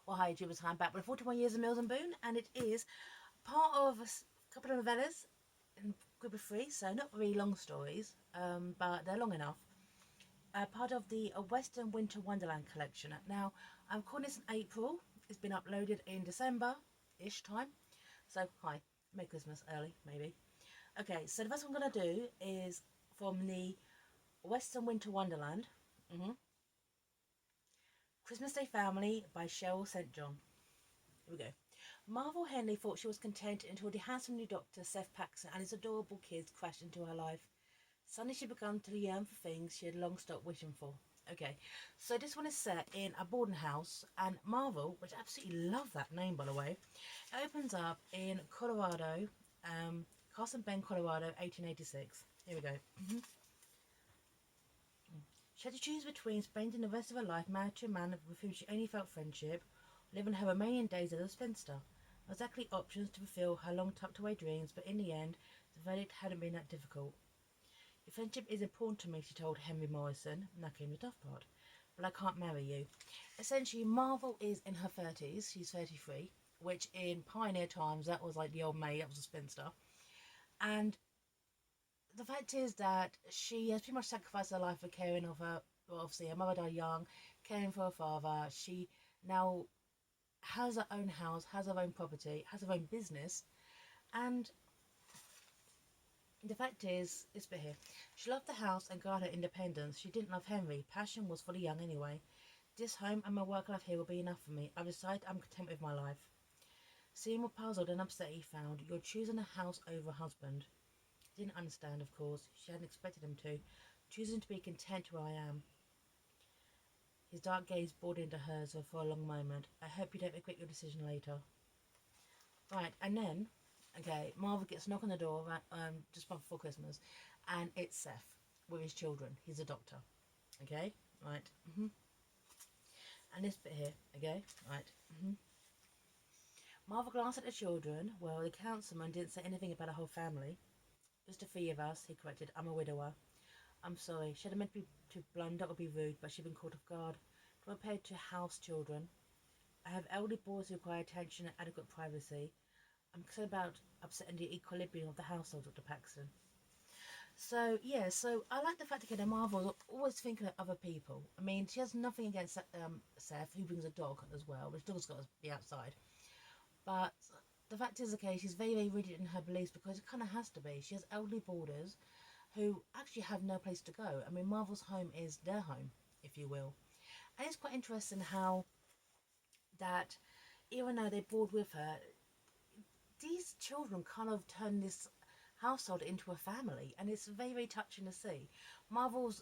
or hi YouTubers, I'm back with 41 Years of Mills and Boone, and it is part of a couple of novellas in a group of three, so not very long stories, but they're long enough. Part of the Western Winter Wonderland collection. Now, I'm recording this in April. It's been uploaded in December-ish time. So, hi, Merry Christmas early, maybe. Okay, so the first one I'm going to do is from the Western Winter Wonderland. Christmas Day Family by Cheryl St.John. Here we go. Marvel Henley thought she was content until the handsome new Doctor Seth Paxton and his adorable kids crashed into her life. Suddenly she began to yearn for things she had long stopped wishing for. Okay, so this one is set in a boarding house, and Marvel, which I absolutely love that name by the way, it opens up in Colorado, Carson Bend, Colorado, 1886. Here we go. She had to choose between spending the rest of her life married to a man with whom she only felt friendship, or living her remaining days as a spinster. Exactly options to fulfill her long tucked away dreams, but in the end, the verdict hadn't been that difficult. Your friendship is important to me, she told Henry Morrison, and that came the tough part. But I can't marry you. Essentially, Marvel is in her 30s, she's 33, which in pioneer times, that was like the old maid, that was a spinster. And the fact is that she has pretty much sacrificed her life for caring of her, well, obviously her mother died young, caring for her father. She now has her own house, has her own property, has her own business, and the fact is, this bit here, she loved the house and guarded her independence. She didn't love Henry. Passion was for the young anyway. This home and my work life here will be enough for me. I've decided I'm content with my life. Seeing more puzzled and upset, he found, you're choosing a house over a husband. He didn't understand, of course. She hadn't expected him to. Choosing to be content where I am. His dark gaze bored into hers for a long moment. I hope you don't regret your decision later. Right, and then, okay, Marvel gets a knock on the door just before Christmas, and it's Seth with his children. He's a doctor. Okay, right. And this bit here, okay, right. Marvel glanced at the children. Well, the councilman didn't say anything about a whole family. Just the three of us, he corrected. I'm a widower. I'm sorry. She hadn't meant to be too blunder or be rude, but she'd been caught off guard. Compared to house children, I have elderly boys who require attention and adequate privacy. I'm concerned about upsetting the equilibrium of the household, Dr. Paxton. So, yeah, so I like the fact that Marvel's always thinking of other people. I mean, she has nothing against Seth, who brings a dog as well, which dog's got to be outside. But the fact is, okay, she's very, very rigid in her beliefs because it kind of has to be. She has elderly boarders who actually have no place to go. I mean, Marvel's home is their home, if you will. And it's quite interesting how that, even though they board with her, these children kind of turn this household into a family, and it's very, very touching to see. Marvel's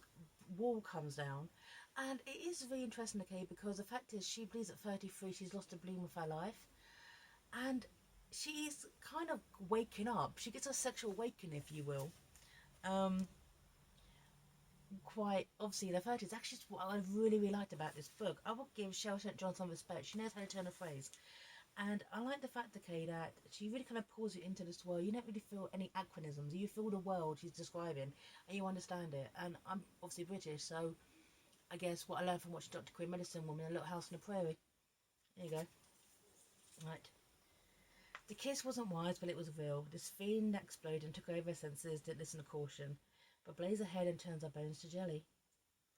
wall comes down, and it is very interesting, okay, because the fact is she believes at 33 she's lost the bloom of her life, and she's kind of waking up. She gets a sexual awakening, if you will. Quite obviously, the 30s. Actually, what I really, really liked about this book. I will give Cheryl St.John some respect. She knows how to turn a phrase. And I like the fact, okay, that she really kind of pulls you into this world. You don't really feel any anachronisms. You feel the world she's describing, and you understand it. And I'm obviously British, so I guess what I learned from watching Dr. Queen Medicine Woman in a Little House on the Prairie. There you go. Right. The kiss wasn't wise, but it was real. This feeling that exploded and took over her senses didn't listen to caution, but blazed ahead and turns our bones to jelly.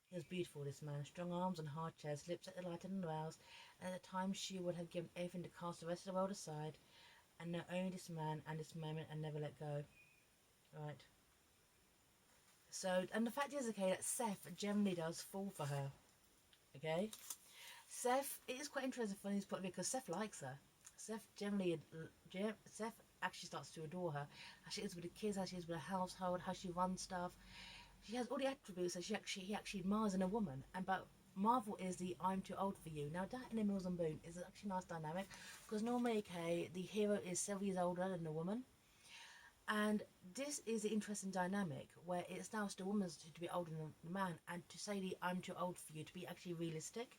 He was beautiful, this man. Strong arms and hard chest, lips that delighted and aroused, and at times she would have given everything to cast the rest of the world aside and know only this man and this moment and never let go. Right. So, and the fact is, okay, that Seth generally does fall for her. Okay? Seth, it is quite interesting from his point of view because Seth likes her. Seth Seth actually starts to adore her. How she is with the kids, how she is with her household, how she runs stuff. She has all the attributes that he actually admires in a woman. And but Marvel is the I'm too old for you. Now that in the Mills and Boone is actually a nice dynamic because normally, okay, the hero is several years older than the woman. And this is the interesting dynamic where it's now the woman's to be older than the man, and to say the I'm too old for you to be actually realistic.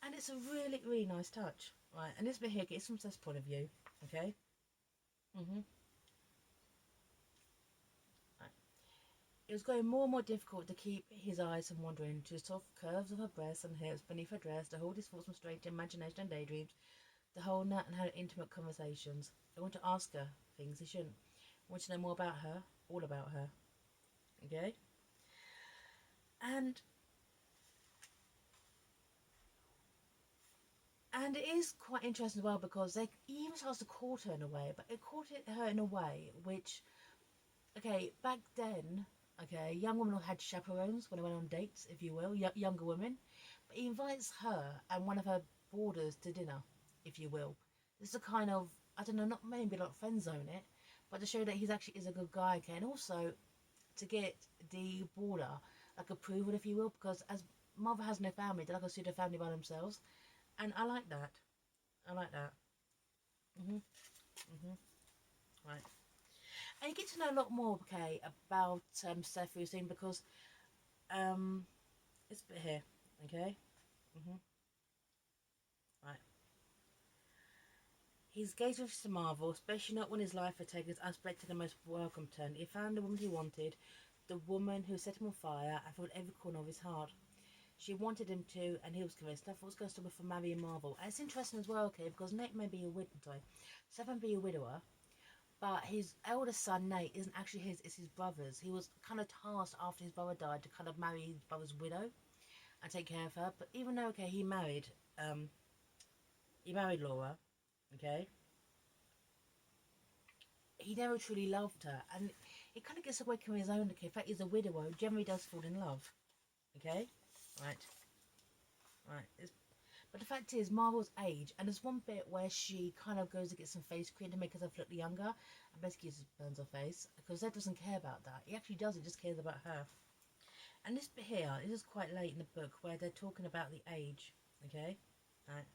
And it's a really, really nice touch. Right, and this bit here gets from Seth's point of view. Okay? Right. It was growing more and more difficult to keep his eyes from wandering to the soft curves of her breasts and hips beneath her dress, to hold his thoughts from straight to imagination and daydreams, to hold Nat and have intimate conversations. I want to ask her things he shouldn't. I want to know more about her, all about her. Okay? And it is quite interesting as well because he even starts to court her in a way, but it courted her in a way which, okay, back then, okay, young women had chaperones when they went on dates, if you will, younger women, but he invites her and one of her boarders to dinner, if you will. This is a kind of, I don't know, not maybe like friend zone it, but to show that he's actually is a good guy, okay, and also to get the boarder like approval, if you will, because as mother has no family, they're like a pseudo family by themselves, and I like that. I like that. Mhm. Mhm. Right. And you get to know a lot more, okay, about Seth Hussein because um, it's a bit here, okay. Mhm. Right. He's engaged with Mr. Marvel, especially not when his life had taken its unexpected and most welcome turn. He found the woman he wanted, the woman who set him on fire and filled every corner of his heart. She wanted him to, and he was convinced. That's what's going to stop her from marrying Marvel. And it's interesting as well, okay, because Nate may be a widow. Sorry, Seth may be a widower, but his eldest son Nate isn't actually his; it's his brother's. He was kind of tasked after his brother died to kind of marry his brother's widow and take care of her. But even though, okay, he married Laura, okay, he never truly loved her, and it kind of gets away from his own. Okay, in fact, he's a widower who generally does fall in love. Okay, right, right. But the fact is, Marvel's age, and there's one bit where she kind of goes to get some face cream to make herself look younger, and basically just burns her face, because Zed doesn't care about that. He actually does, he just cares about her. And this bit here, this is quite late in the book, where they're talking about the age, okay? Right,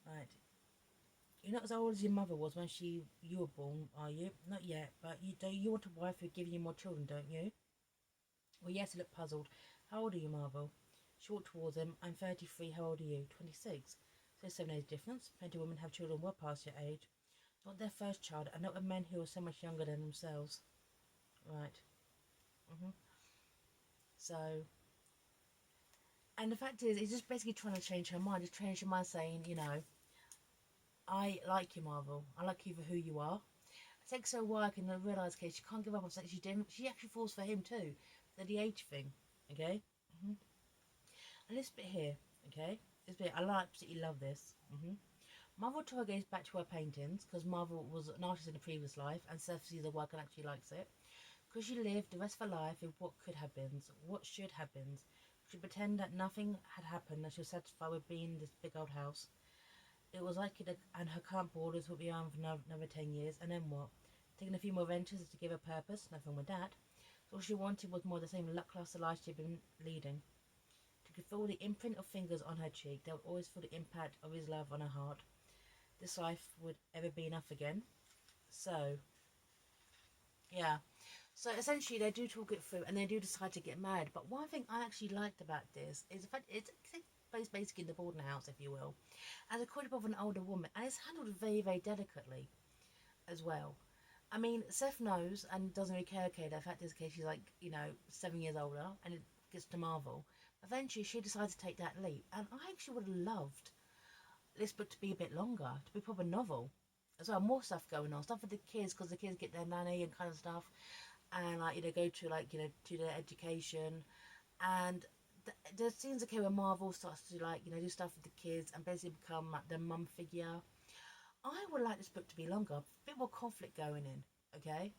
right. You're not as old as your mother was when you were born, are you? Not yet, but you want a wife who'll give you more children, don't you? Well, yes, he looked puzzled. How old are you, Marvel? She walked towards him. I'm 33. How old are you? 26. So 7 age difference. Plenty of women have children well past your age. Not their first child, and not with men who are so much younger than themselves. Right. hmm So, and the fact is, he's just basically trying to change her mind. Just change her mind, saying, I like you, Marvel. I like you for who you are. It takes her a while, and I realise, okay, she can't give up on something she didn't. She actually falls for him too. The age thing, okay? hmm And this bit here, okay? This bit, I absolutely love this. Marvel Toy goes back to her paintings because Marvel was an artist in a previous life and Seth sees her work and actually likes it. Because she lived the rest of her life in what could have been, what should have been. She pretended that nothing had happened and she was satisfied with being in this big old house. It was like it, and her current borders would be on for another 10 years, and then what? Taking a few more ventures to give her purpose, nothing with that. So all she wanted was more the same lackluster life she'd been leading. She could feel the imprint of fingers on her cheek. They would always feel the impact of his love on her heart. This life would ever be enough again. So, yeah. So essentially, they do talk it through, and they do decide to get married. But one thing I actually liked about this is the fact it's basically in the boarding house, if you will, as a courtship of an older woman, and it's handled very, very delicately as well. I mean, Seth knows and doesn't really care. Okay, the fact is, okay, she's like 7 years older, and it gets to Marvel. Eventually, she decides to take that leap, and I actually would have loved this book to be a bit longer, to be a proper novel as well. More stuff going on, stuff for the kids because the kids get their nanny and kind of stuff, and go to to their education, and the scenes okay where Marvel starts to do stuff with the kids and basically become like their mum figure. I would like this book to be longer, a bit more conflict going in, okay?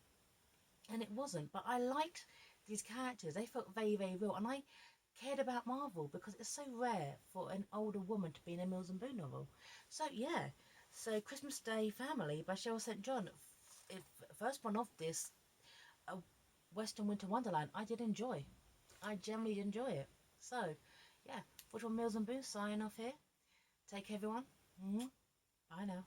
And it wasn't, but I liked these characters. They felt very, very real, and I cared about Marvel because it's so rare for an older woman to be in a Mills and Boon novel. So yeah, so Christmas Day Family by Cheryl St.John, first one of this Western Winter Wonderland. I did enjoy. I generally enjoy it. So yeah, which one Mills and Boon signing off here. Take care, everyone. Bye now.